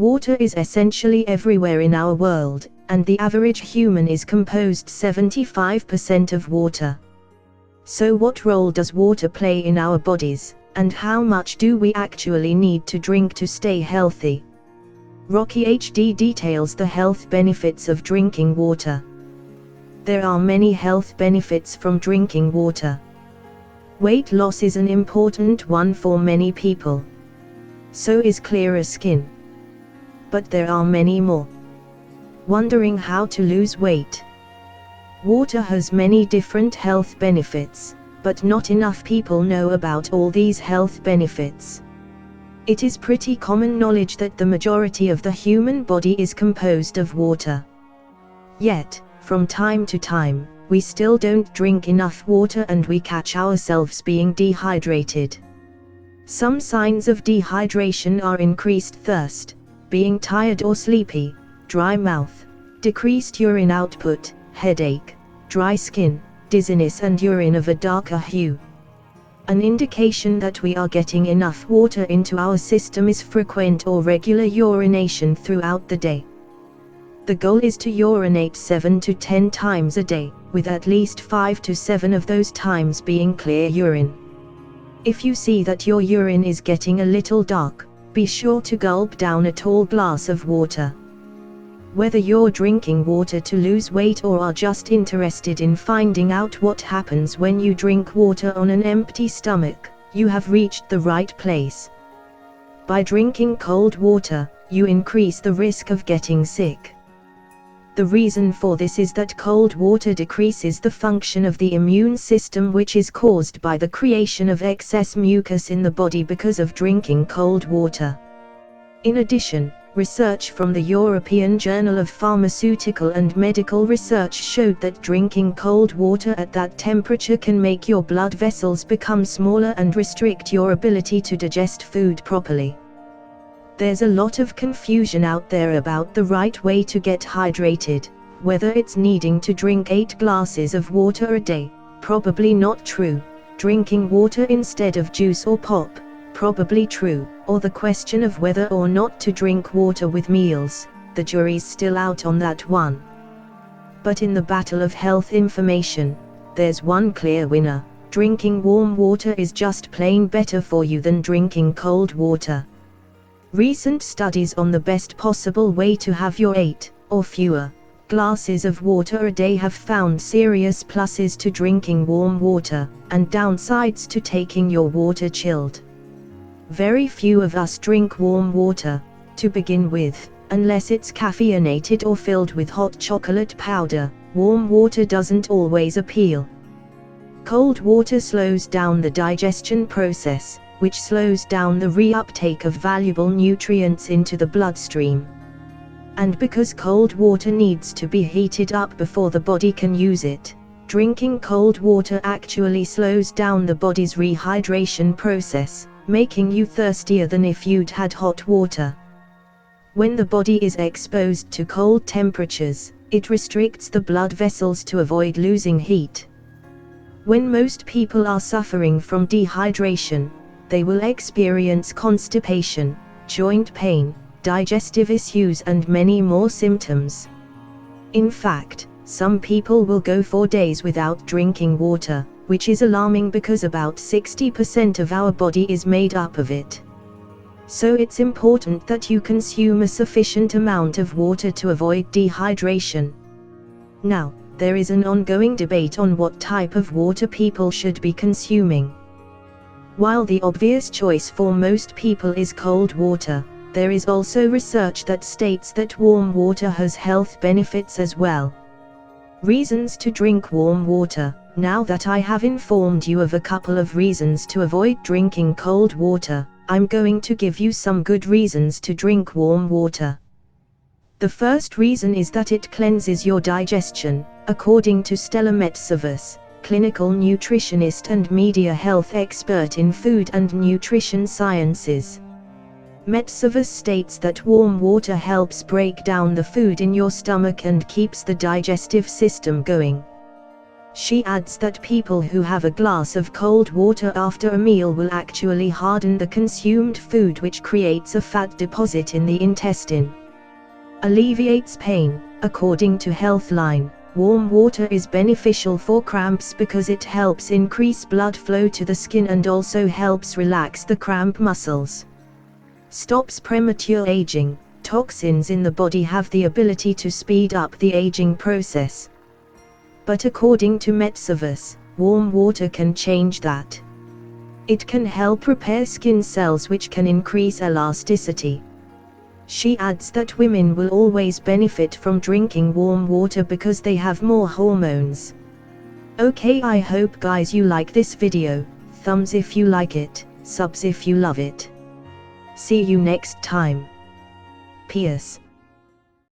Water is essentially everywhere in our world, and the average human is composed 75% of water. So what role does water play in our bodies, and how much do we actually need to drink to stay healthy? Rocky HD details the health benefits of drinking water. There are many health benefits from drinking water. Weight loss is an important one for many people. So is clearer skin. But there are many more. Wondering how to lose weight? Water has many different health benefits, but not enough people know about all these health benefits. It is pretty common knowledge that the majority of the human body is composed of water. Yet, from time to time, we still don't drink enough water and we catch ourselves being dehydrated. Some signs of dehydration are increased thirst, being tired or sleepy, dry mouth, decreased urine output, headache, dry skin, dizziness and urine of a darker hue. An indication that we are getting enough water into our system is frequent or regular urination throughout the day. The goal is to urinate 7 to 10 times a day, with at least 5 to 7 of those times being clear urine. If you see that your urine is getting a little dark, be sure to gulp down a tall glass of water. Whether you're drinking water to lose weight or are just interested in finding out what happens when you drink water on an empty stomach, you have reached the right place. By drinking cold water, you increase the risk of getting sick. The reason for this is that cold water decreases the function of the immune system, which is caused by the creation of excess mucus in the body because of drinking cold water. In addition, research from the European Journal of Pharmaceutical and Medical Research showed that drinking cold water at that temperature can make your blood vessels become smaller and restrict your ability to digest food properly. There's a lot of confusion out there about the right way to get hydrated, whether it's needing to drink 8 glasses of water a day, probably not true, drinking water instead of juice or pop, probably true, or the question of whether or not to drink water with meals, the jury's still out on that one. But in the battle of health information, there's one clear winner: drinking warm water is just plain better for you than drinking cold water. Recent studies on the best possible way to have your 8, or fewer, glasses of water a day have found serious pluses to drinking warm water, and downsides to taking your water chilled. Very few of us drink warm water, to begin with, unless it's caffeinated or filled with hot chocolate powder. Warm water doesn't always appeal. Cold water slows down the digestion process, which slows down the reuptake of valuable nutrients into the bloodstream. And because cold water needs to be heated up before the body can use it, drinking cold water actually slows down the body's rehydration process, making you thirstier than if you'd had hot water. When the body is exposed to cold temperatures, it restricts the blood vessels to avoid losing heat. When most people are suffering from dehydration, they will experience constipation, joint pain, digestive issues and many more symptoms. In fact, some people will go for days without drinking water, which is alarming because about 60% of our body is made up of it. So it's important that you consume a sufficient amount of water to avoid dehydration. Now, there is an ongoing debate on what type of water people should be consuming. While the obvious choice for most people is cold water, there is also research that states that warm water has health benefits as well. Reasons to drink warm water. Now that I have informed you of a couple of reasons to avoid drinking cold water, I'm going to give you some good reasons to drink warm water. The first reason is that it cleanses your digestion, according to Stella Metsavas, clinical nutritionist and media health expert in food and nutrition sciences. Metsavas states that warm water helps break down the food in your stomach and keeps the digestive system going. She adds that people who have a glass of cold water after a meal will actually harden the consumed food, which creates a fat deposit in the intestine. Alleviates pain. According to Healthline, warm water is beneficial for cramps because it helps increase blood flow to the skin and also helps relax the cramp muscles. Stops premature aging. Toxins in the body have the ability to speed up the aging process. But according to Metsavus, warm water can change that. It can help repair skin cells, which can increase elasticity. She adds that women will always benefit from drinking warm water because they have more hormones. Okay, I hope guys you like this video. Thumbs if you like it, subs if you love it. See you next time. Peace.